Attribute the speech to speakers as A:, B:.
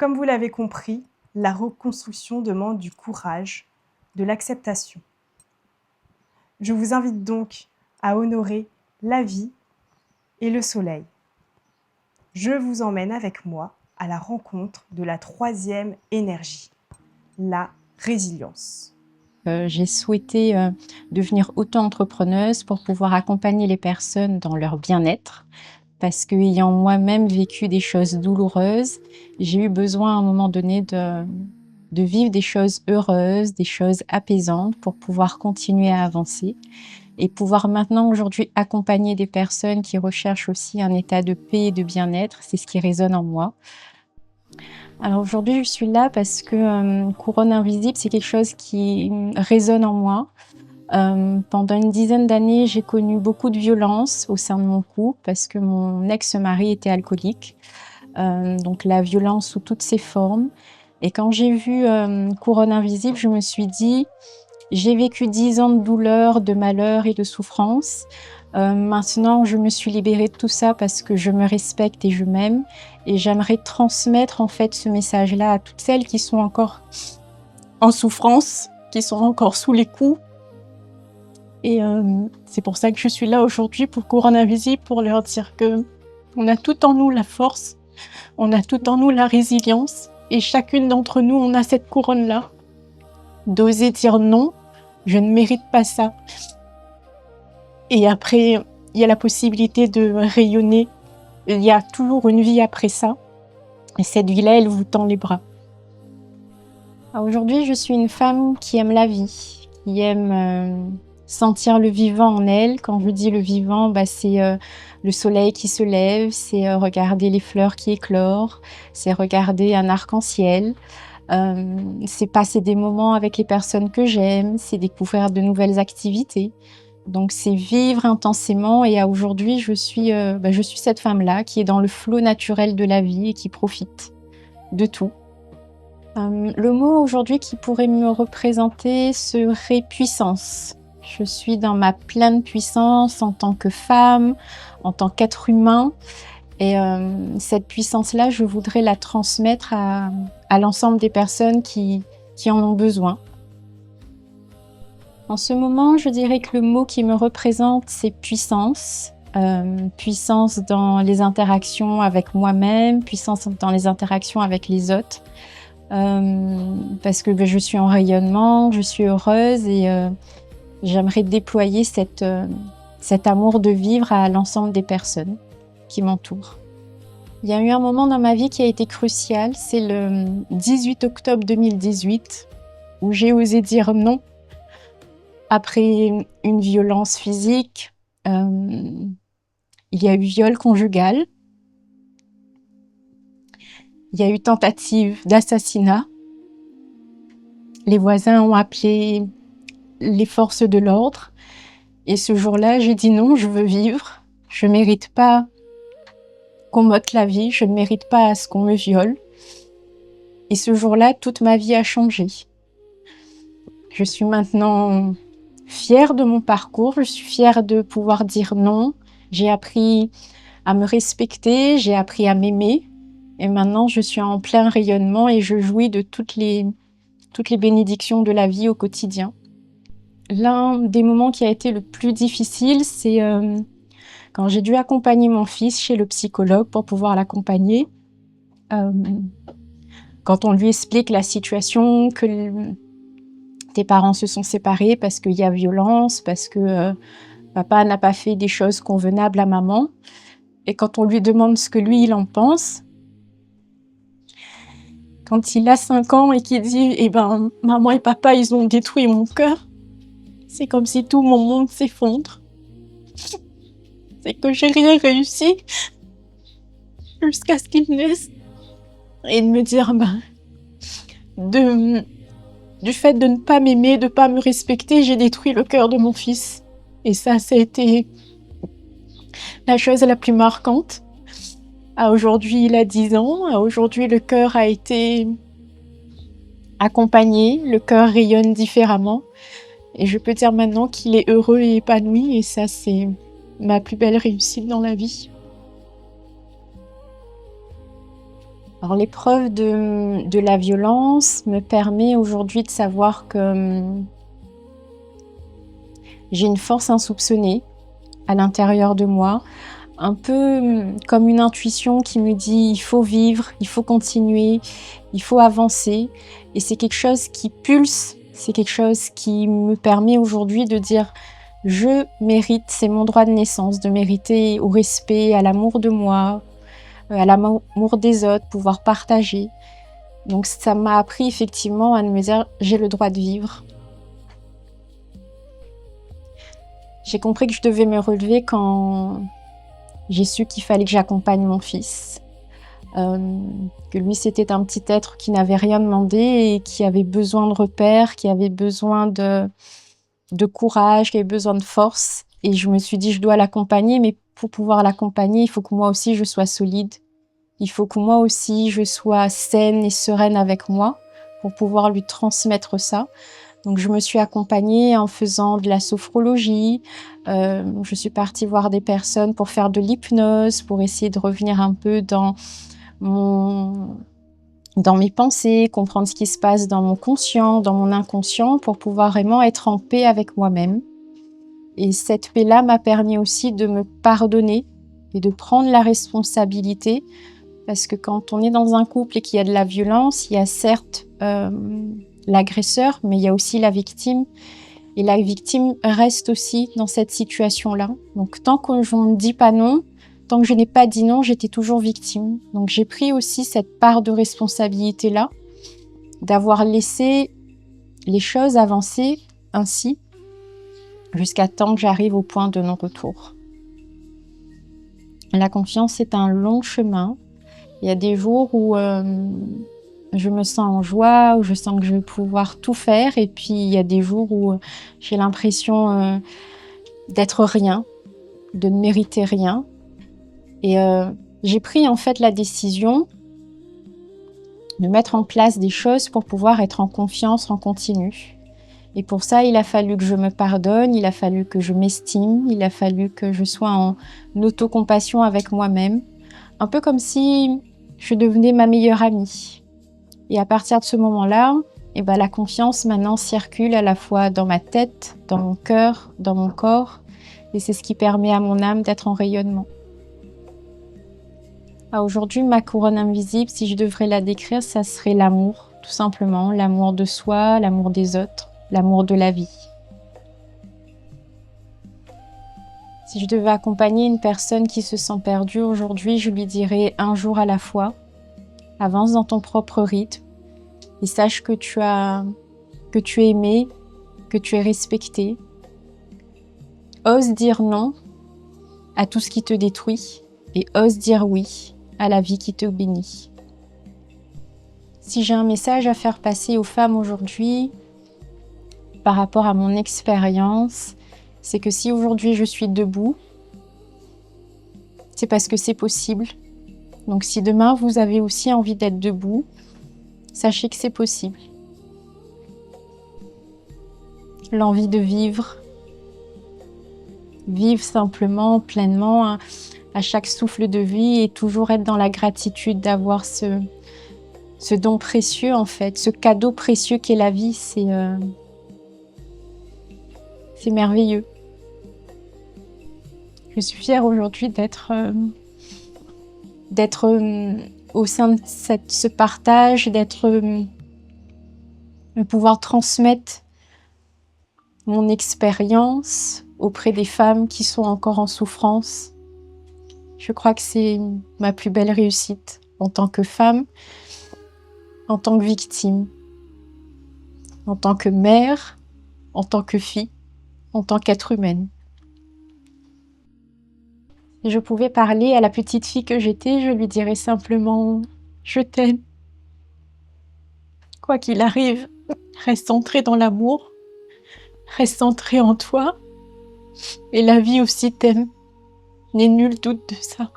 A: Comme vous l'avez compris, la reconstruction demande du courage, de l'acceptation. Je vous invite donc à honorer la vie et le soleil. Je vous emmène avec moi à la rencontre de la troisième énergie, la résilience.
B: J'ai souhaité devenir auto-entrepreneuse pour pouvoir accompagner les personnes dans leur bien-être, parce qu'ayant moi-même vécu des choses douloureuses, j'ai eu besoin à un moment donné de vivre des choses heureuses, des choses apaisantes pour pouvoir continuer à avancer et pouvoir maintenant aujourd'hui accompagner des personnes qui recherchent aussi un état de paix et de bien-être. C'est ce qui résonne en moi. Alors aujourd'hui, je suis là parce que couronne invisible, c'est quelque chose qui résonne en moi. Pendant une dizaine d'années, j'ai connu beaucoup de violence au sein de mon couple parce que mon ex-mari était alcoolique. Donc la violence sous toutes ses formes. Et quand j'ai vu couronne invisible, je me suis dit, j'ai vécu 10 ans de douleur, de malheur et de souffrance. Maintenant, je me suis libérée de tout ça parce que je me respecte et je m'aime. Et j'aimerais transmettre en fait ce message-là à toutes celles qui sont encore en souffrance, qui sont encore sous les coups. Et c'est pour ça que je suis là aujourd'hui pour Couronne Invisible, pour leur dire que on a tout en nous la force, on a tout en nous la résilience. Et chacune d'entre nous, on a cette couronne-là. D'oser dire non, je ne mérite pas ça. Et après, il y a la possibilité de rayonner. Il y a toujours une vie après ça. Et cette vie-là, elle vous tend les bras. Aujourd'hui, je suis une femme qui aime la vie, qui aime sentir le vivant en elle. Quand je dis le vivant, c'est le soleil qui se lève, c'est regarder les fleurs qui éclorent, c'est regarder un arc-en-ciel. C'est passer des moments avec les personnes que j'aime, c'est découvrir de nouvelles activités. Donc c'est vivre intensément et aujourd'hui je suis cette femme-là qui est dans le flot naturel de la vie et qui profite de tout. Le mot aujourd'hui qui pourrait me représenter serait puissance. Je suis dans ma pleine puissance en tant que femme, en tant qu'être humain. Et cette puissance-là, je voudrais la transmettre à l'ensemble des personnes qui en ont besoin. En ce moment, je dirais que le mot qui me représente, c'est puissance. Puissance dans les interactions avec moi-même, puissance dans les interactions avec les autres. Parce que je suis en rayonnement, je suis heureuse et j'aimerais déployer cet amour de vivre à l'ensemble des personnes qui m'entourent. Il y a eu un moment dans ma vie qui a été crucial, c'est le 18 octobre 2018, où j'ai osé dire non après une violence physique. Il y a eu viol conjugal, il y a eu tentative d'assassinat. Les voisins ont appelé les forces de l'ordre. Et ce jour-là, j'ai dit non, je veux vivre. Je ne mérite pas qu'on m'ôte la vie, je ne mérite pas à ce qu'on me viole. Et ce jour-là, toute ma vie a changé. Je suis maintenant fière de mon parcours, je suis fière de pouvoir dire non. J'ai appris à me respecter, j'ai appris à m'aimer. Et maintenant, je suis en plein rayonnement et je jouis de toutes les bénédictions de la vie au quotidien. L'un des moments qui a été le plus difficile, c'est quand j'ai dû accompagner mon fils chez le psychologue pour pouvoir l'accompagner. Quand on lui explique la situation, que tes parents se sont séparés parce qu'il y a violence, parce que papa n'a pas fait des choses convenables à maman. Et quand on lui demande ce que lui, il en pense, quand il a 5 ans et qu'il dit « maman et papa, ils ont détruit mon cœur », c'est comme si tout mon monde s'effondre. C'est que j'ai rien réussi jusqu'à ce qu'il naisse. Et de me dire, du fait de ne pas m'aimer, de ne pas me respecter, j'ai détruit le cœur de mon fils. Et ça a été la chose la plus marquante. Aujourd'hui, il a 10 ans. Aujourd'hui, le cœur a été accompagné. Le cœur rayonne différemment. Et je peux dire maintenant qu'il est heureux et épanoui. Et ça, c'est ma plus belle réussite dans la vie. Alors l'épreuve de la violence me permet aujourd'hui de savoir que j'ai une force insoupçonnée à l'intérieur de moi, un peu comme une intuition qui me dit il faut vivre, il faut continuer, il faut avancer. Et c'est quelque chose qui pulse, c'est quelque chose qui me permet aujourd'hui de dire je mérite, c'est mon droit de naissance, de mériter au respect, à l'amour de moi, à l'amour des autres, pouvoir partager. Donc ça m'a appris effectivement à me dire j'ai le droit de vivre. J'ai compris que je devais me relever quand j'ai su qu'il fallait que j'accompagne mon fils. Que lui c'était un petit être qui n'avait rien demandé et qui avait besoin de repères, qui avait besoin de courage, qui avait besoin de force. Et je me suis dit je dois l'accompagner, mais pour pouvoir l'accompagner, il faut que moi aussi je sois solide. Il faut que moi aussi je sois saine et sereine avec moi pour pouvoir lui transmettre ça. Donc je me suis accompagnée en faisant de la sophrologie, je suis partie voir des personnes pour faire de l'hypnose, pour essayer de revenir un peu dans mes pensées, comprendre ce qui se passe dans mon conscient, dans mon inconscient, pour pouvoir vraiment être en paix avec moi-même. Et cette paix-là m'a permis aussi de me pardonner et de prendre la responsabilité, parce que quand on est dans un couple et qu'il y a de la violence, il y a certes l'agresseur, mais il y a aussi la victime. Et la victime reste aussi dans cette situation-là. Donc tant que je ne dis pas non, tant que je n'ai pas dit non, j'étais toujours victime. Donc j'ai pris aussi cette part de responsabilité-là, d'avoir laissé les choses avancer ainsi, jusqu'à temps que j'arrive au point de non-retour. La confiance est un long chemin. Il y a des jours où je me sens en joie, où je sens que je vais pouvoir tout faire. Et puis, il y a des jours où j'ai l'impression d'être rien, de ne mériter rien. Et j'ai pris en fait la décision de mettre en place des choses pour pouvoir être en confiance en continu. Et pour ça, il a fallu que je me pardonne, il a fallu que je m'estime, il a fallu que je sois en autocompassion avec moi-même. Un peu comme si je devenais ma meilleure amie. Et à partir de ce moment-là, la confiance maintenant circule à la fois dans ma tête, dans mon cœur, dans mon corps. Et c'est ce qui permet à mon âme d'être en rayonnement. Aujourd'hui, ma couronne invisible, si je devrais la décrire, ça serait l'amour, tout simplement. L'amour de soi, l'amour des autres, l'amour de la vie. Si je devais accompagner une personne qui se sent perdue aujourd'hui, je lui dirais un jour à la fois. Avance dans ton propre rythme et sache que tu es aimé, que tu es respecté. Ose dire non à tout ce qui te détruit et ose dire oui à la vie qui te bénit. Si j'ai un message à faire passer aux femmes aujourd'hui par rapport à mon expérience, c'est que si aujourd'hui je suis debout, c'est parce que c'est possible. Donc si demain vous avez aussi envie d'être debout, sachez que c'est possible. L'envie de vivre, vivre simplement, pleinement, à chaque souffle de vie et toujours être dans la gratitude d'avoir ce don précieux en fait, ce cadeau précieux qu'est la vie, c'est merveilleux. Je suis fière aujourd'hui d'être au sein de ce partage, de pouvoir transmettre mon expérience auprès des femmes qui sont encore en souffrance. Je crois que c'est ma plus belle réussite en tant que femme, en tant que victime, en tant que mère, en tant que fille, en tant qu'être humaine. Si je pouvais parler à la petite fille que j'étais, je lui dirais simplement « Je t'aime ». Quoi qu'il arrive, reste centré dans l'amour, reste centré en toi, et la vie aussi t'aime. N'aie nul doute de ça.